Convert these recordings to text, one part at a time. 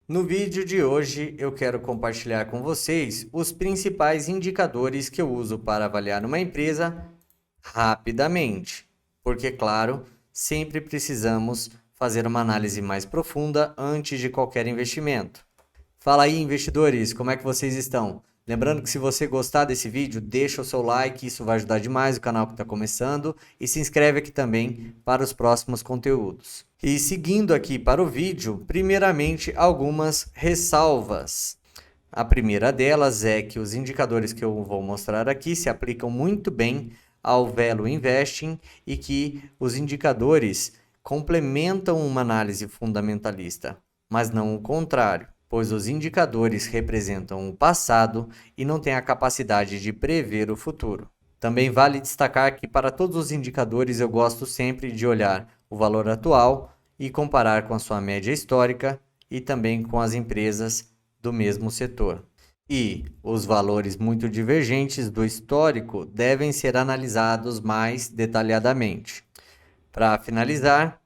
No vídeo de hoje eu quero compartilhar com vocês os principais indicadores que eu uso para avaliar uma empresa rapidamente, porque, claro, sempre precisamos fazer uma análise mais profunda antes de qualquer investimento. Fala aí, investidores, como é que vocês estão? Lembrando que se você gostar desse vídeo, deixa o seu like, isso vai ajudar demais o canal que está começando e se inscreve aqui também para os próximos conteúdos. E seguindo aqui para o vídeo, primeiramente algumas ressalvas. A primeira delas é que os indicadores que eu vou mostrar aqui se aplicam muito bem ao Value Investing e que os indicadores complementam uma análise fundamentalista, mas não o contrário, pois os indicadores representam o passado e não têm a capacidade de prever o futuro. Também vale destacar que para todos os indicadores eu gosto sempre de olhar o valor atual e comparar com a sua média histórica e também com as empresas do mesmo setor. E os valores muito divergentes do histórico devem ser analisados mais detalhadamente. Para finalizar,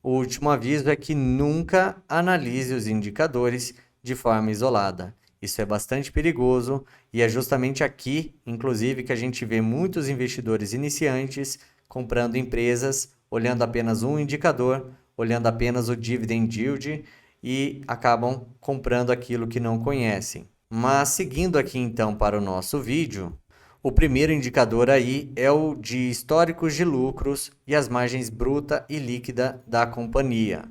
o último aviso é que nunca analise os indicadores de forma isolada. Isso é bastante perigoso e é justamente aqui, inclusive, que a gente vê muitos investidores iniciantes comprando empresas, olhando apenas um indicador, olhando apenas o dividend yield e acabam comprando aquilo que não conhecem. Mas seguindo aqui então para o nosso vídeo, o primeiro indicador aí é o de históricos de lucros e as margens bruta e líquida da companhia.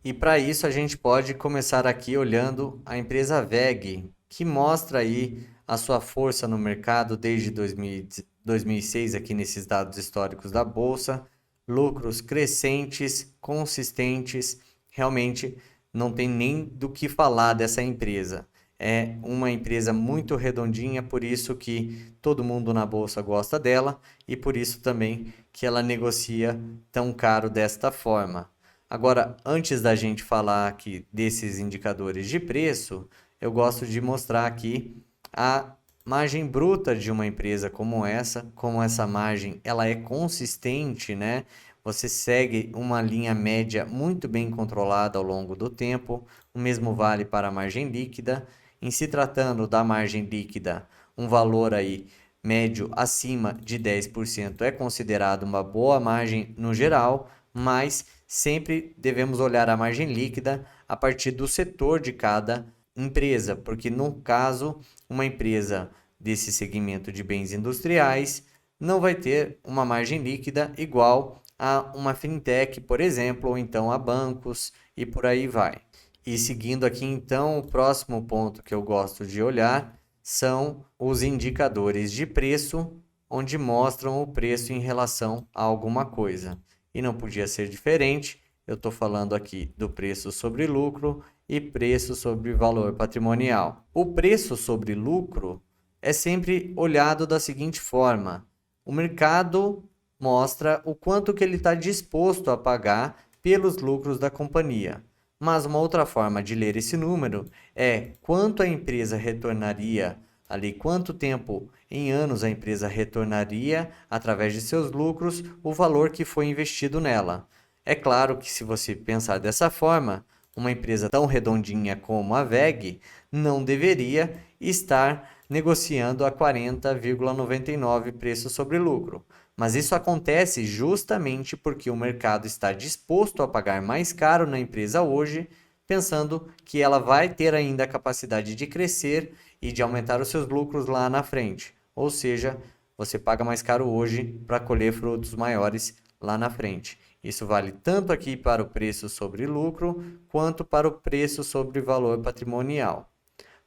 E para isso a gente pode começar aqui olhando a empresa WEG, que mostra aí a sua força no mercado desde 2006 aqui nesses dados históricos da bolsa, lucros crescentes, consistentes, realmente não tem nem do que falar dessa empresa. É uma empresa muito redondinha, por isso que todo mundo na bolsa gosta dela e por isso também que ela negocia tão caro desta forma. Agora, antes da gente falar aqui desses indicadores de preço, eu gosto de mostrar aqui a margem bruta de uma empresa como essa margem ela é consistente, né? Você segue uma linha média muito bem controlada ao longo do tempo. O mesmo vale para a margem líquida. Em se tratando da margem líquida, um valor aí médio acima de 10% é considerado uma boa margem no geral, mas sempre devemos olhar a margem líquida a partir do setor de cada empresa, porque no caso, uma empresa desse segmento de bens industriais não vai ter uma margem líquida igual a uma fintech, por exemplo, ou então a bancos e por aí vai. E seguindo aqui então, o próximo ponto que eu gosto de olhar são os indicadores de preço, onde mostram o preço em relação a alguma coisa. E não podia ser diferente, eu estou falando aqui do preço sobre lucro e preço sobre valor patrimonial. O preço sobre lucro é sempre olhado da seguinte forma: o mercado mostra o quanto que ele está disposto a pagar pelos lucros da companhia. Mas uma outra forma de ler esse número é quanto a empresa retornaria ali, quanto tempo em anos a empresa retornaria através de seus lucros o valor que foi investido nela. É claro que se você pensar dessa forma, uma empresa tão redondinha como a WEG não deveria estar negociando a 40,99 preço sobre lucro. Mas isso acontece justamente porque o mercado está disposto a pagar mais caro na empresa hoje, pensando que ela vai ter ainda a capacidade de crescer e de aumentar os seus lucros lá na frente. Ou seja, você paga mais caro hoje para colher frutos maiores lá na frente. Isso vale tanto aqui para o preço sobre lucro, quanto para o preço sobre valor patrimonial.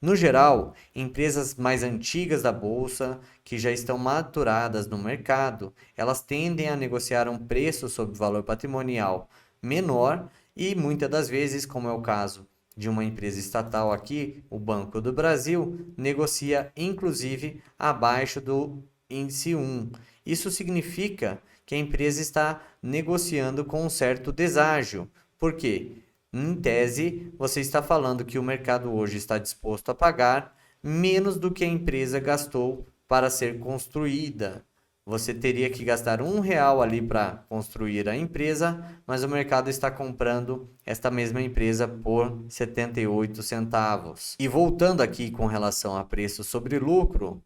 No geral, empresas mais antigas da bolsa, que já estão maturadas no mercado, elas tendem a negociar um preço sobre valor patrimonial menor e muitas das vezes, como é o caso de uma empresa estatal aqui, o Banco do Brasil, negocia inclusive abaixo do índice 1. Isso significa que a empresa está negociando com um certo deságio. Por quê? Em tese, você está falando que o mercado hoje está disposto a pagar menos do que a empresa gastou para ser construída. você teria que gastar R$ 1 ali para construir a empresa, mas o mercado está comprando esta mesma empresa por 78 centavos. E voltando aqui com relação a preço sobre lucro,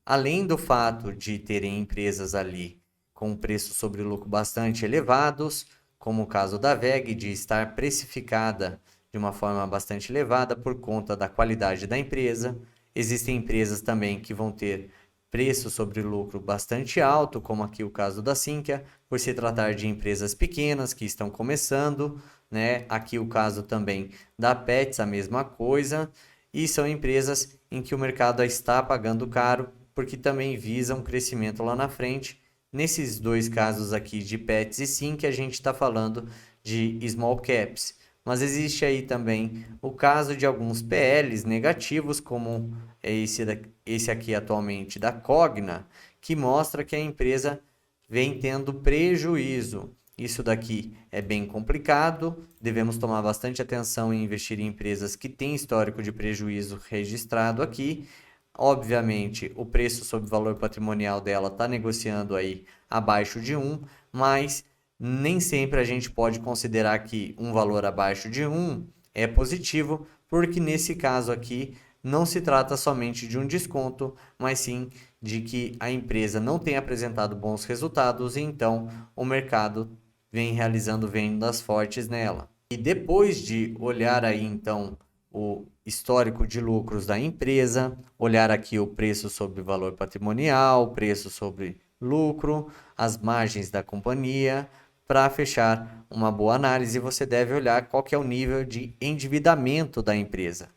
além do fato de terem empresas ali com preço sobre lucro bastante elevados, como o caso da WEG, de estar precificada de uma forma bastante elevada por conta da qualidade da empresa, existem empresas também que vão ter preço sobre lucro bastante alto, como aqui o caso da Sinqia, por se tratar de empresas pequenas que estão começando, né? Aqui o caso também da Petz, a mesma coisa, e são empresas em que o mercado está pagando caro, porque também visam crescimento lá na frente. Nesses dois casos aqui de Petz e Sinqia, a gente está falando de small caps. Mas existe aí também o caso de alguns PLs negativos, como esse aqui atualmente da Cogna, que mostra que a empresa vem tendo prejuízo. Isso daqui é bem complicado, devemos tomar bastante atenção em investir em empresas que têm histórico de prejuízo registrado aqui. Obviamente, o preço sobre valor patrimonial dela está negociando aí abaixo de 1, mas nem sempre a gente pode considerar que um valor abaixo de 1 é positivo, porque nesse caso aqui não se trata somente de um desconto, mas sim de que a empresa não tem apresentado bons resultados e então o mercado vem realizando vendas fortes nela. E depois de olhar aí então o histórico de lucros da empresa, olhar aqui o preço sobre valor patrimonial, preço sobre lucro, as margens da companhia. Para fechar uma boa análise, você deve olhar qual que é o nível de endividamento da empresa.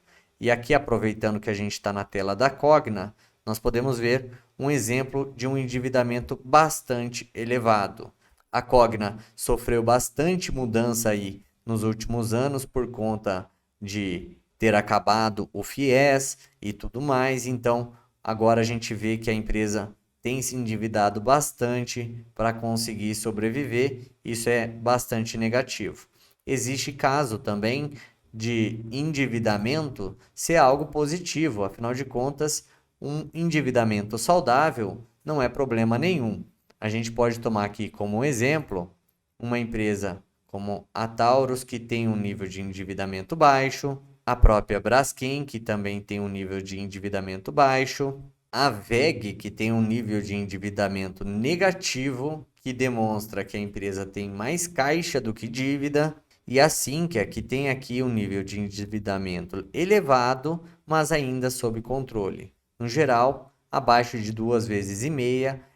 E aqui, aproveitando que a gente está na tela da Cogna, nós podemos ver um exemplo de um endividamento bastante elevado. A Cogna sofreu bastante mudança aí nos últimos anos por conta de ter acabado o FIES e tudo mais. Então, agora a gente vê que a empresa tem se endividado bastante para conseguir sobreviver. Isso é bastante negativo. Existe caso também de endividamento ser algo positivo, afinal de contas, um endividamento saudável não é problema nenhum. A gente pode tomar aqui como exemplo uma empresa como a Taurus, que tem um nível de endividamento baixo, a própria Braskem, que também tem um nível de endividamento baixo, a WEG, que tem um nível de endividamento negativo, que demonstra que a empresa tem mais caixa do que dívida, e a Sinqia, que tem aqui um nível de endividamento elevado, mas ainda sob controle. No geral, abaixo de 2,5 vezes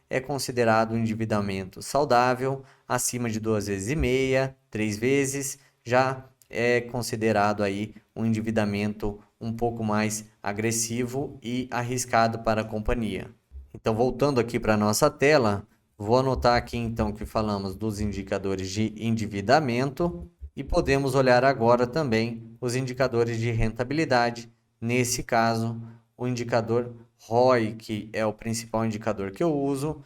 é considerado um endividamento saudável, acima de 2,5 vezes, 3 vezes, já é considerado aí um endividamento um pouco mais agressivo e arriscado para a companhia. Então, voltando aqui para a nossa tela, vou anotar aqui então que falamos dos indicadores de endividamento e podemos olhar agora também os indicadores de rentabilidade. Nesse caso, o indicador ROI, que é o principal indicador que eu uso,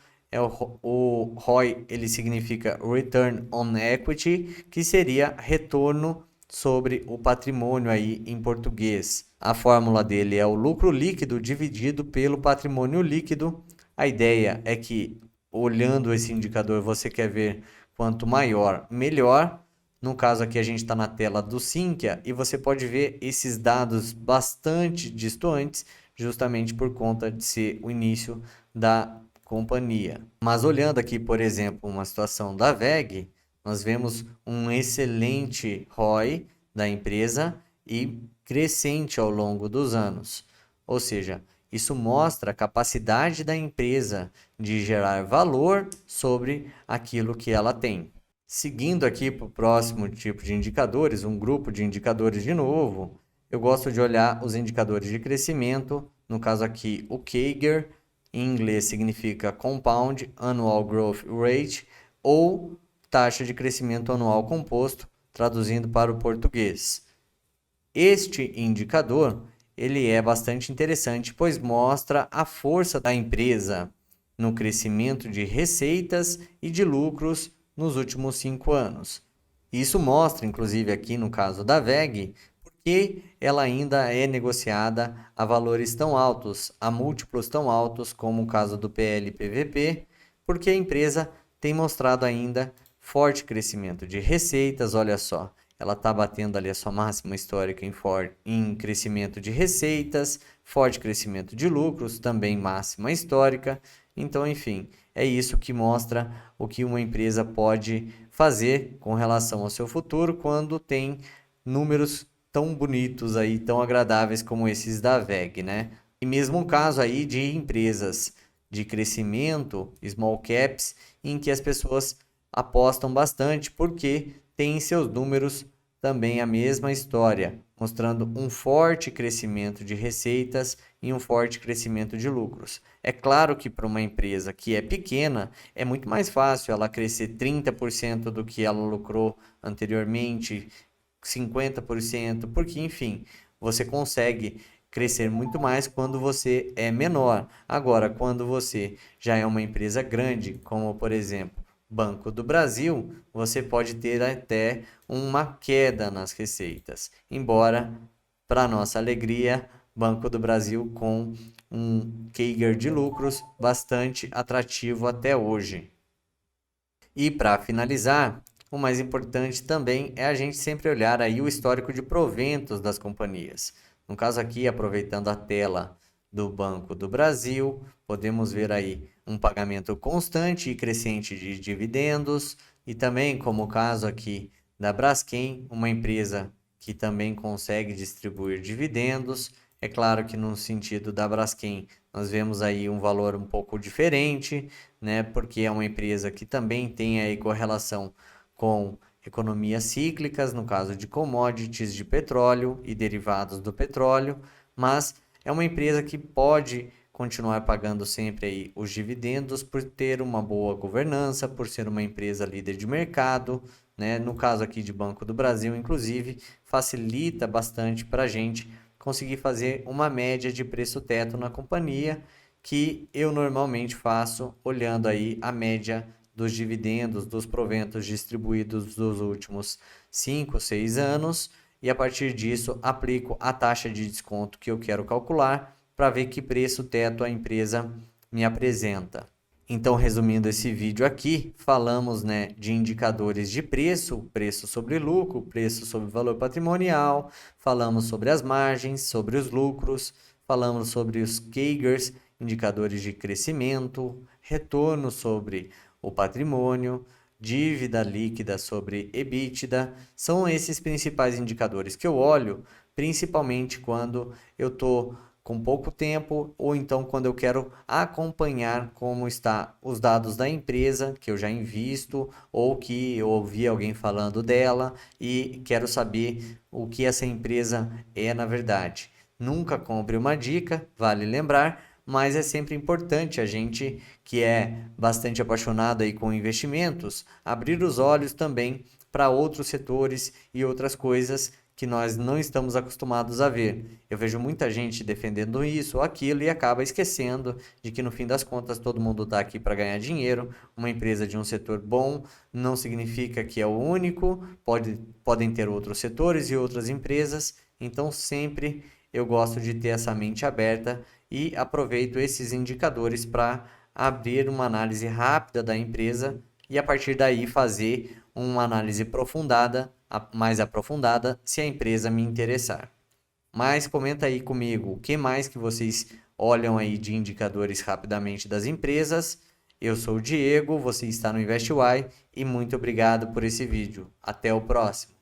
o ROI, ele significa Return on Equity, que seria retorno sobre o patrimônio aí em português. A fórmula dele é o lucro líquido dividido pelo patrimônio líquido. A ideia é que, olhando esse indicador, você quer ver quanto maior, melhor. No caso aqui, a gente está na tela do Sinqia e você pode ver esses dados bastante distantes, justamente por conta de ser o início da companhia. Mas olhando aqui, por exemplo, uma situação da WEG, nós vemos um excelente ROI da empresa e crescente ao longo dos anos. Ou seja, isso mostra a capacidade da empresa de gerar valor sobre aquilo que ela tem. Seguindo aqui para o próximo tipo de indicadores, um grupo de indicadores de novo, eu gosto de olhar os indicadores de crescimento, no caso aqui o CAGR, em inglês significa Compound Annual Growth Rate, ou taxa de crescimento anual composto, traduzindo para o português. Este indicador, ele é bastante interessante, pois mostra a força da empresa no crescimento de receitas e de lucros nos últimos 5 anos. Isso mostra, inclusive aqui no caso da WEG, porque ela ainda é negociada a valores tão altos, a múltiplos tão altos como o caso do PL-PVP, porque a empresa tem mostrado ainda forte crescimento de receitas. Olha só, ela está batendo ali a sua máxima histórica em crescimento de receitas, forte crescimento de lucros, também máxima histórica. Então, enfim, é isso que mostra o que uma empresa pode fazer com relação ao seu futuro quando tem números tão bonitos aí, tão agradáveis como esses da WEG, né? E mesmo o caso aí de empresas de crescimento, small caps, em que as pessoas apostam bastante porque tem em seus números também a mesma história, mostrando um forte crescimento de receitas e um forte crescimento de lucros. É claro que para uma empresa que é pequena, é muito mais fácil ela crescer 30% do que ela lucrou anteriormente, 50%, porque, enfim, você consegue crescer muito mais quando você é menor. Agora, quando você já é uma empresa grande, como por exemplo, Banco do Brasil, você pode ter até uma queda nas receitas. Embora, para nossa alegria, Banco do Brasil com um CAGR de lucros bastante atrativo até hoje. E para finalizar, o mais importante também é a gente sempre olhar aí o histórico de proventos das companhias. No caso aqui, aproveitando a tela do Banco do Brasil, podemos ver aí um pagamento constante e crescente de dividendos e também, como o caso aqui da Braskem, uma empresa que também consegue distribuir dividendos. É claro que no sentido da Braskem, nós vemos aí um valor um pouco diferente, né? Porque é uma empresa que também tem aí correlação com economias cíclicas, no caso de commodities de petróleo e derivados do petróleo, mas é uma empresa que pode continuar pagando sempre aí os dividendos por ter uma boa governança, por ser uma empresa líder de mercado, né? No caso aqui de Banco do Brasil, inclusive, facilita bastante para a gente conseguir fazer uma média de preço teto na companhia, que eu normalmente faço olhando aí a média dos dividendos, dos proventos distribuídos dos últimos 5, 6 anos, e a partir disso aplico a taxa de desconto que eu quero calcular para ver que preço teto a empresa me apresenta. Então, resumindo esse vídeo aqui, falamos, né, de indicadores de preço, preço sobre lucro, preço sobre valor patrimonial, falamos sobre as margens, sobre os lucros, falamos sobre os CAGRs, indicadores de crescimento, retorno sobre o patrimônio, dívida líquida sobre EBITDA. São esses principais indicadores que eu olho, principalmente quando eu estou com pouco tempo ou então quando eu quero acompanhar como está os dados da empresa que eu já invisto ou que eu ouvi alguém falando dela e quero saber o que essa empresa é na verdade. Nunca compre uma dica, vale lembrar, mas é sempre importante a gente que é bastante apaixonado aí com investimentos, abrir os olhos também para outros setores e outras coisas que nós não estamos acostumados a ver. Eu vejo muita gente defendendo isso ou aquilo e acaba esquecendo de que no fim das contas todo mundo está aqui para ganhar dinheiro. Uma empresa de um setor bom não significa que é o único, podem ter outros setores e outras empresas, então sempre eu gosto de ter essa mente aberta e aproveito esses indicadores para abrir uma análise rápida da empresa e a partir daí fazer uma análise aprofundada, mais aprofundada, se a empresa me interessar. Mas comenta aí comigo, o que mais que vocês olham aí de indicadores rapidamente das empresas? Eu sou o Diego, você está no InvestY e muito obrigado por esse vídeo. Até o próximo.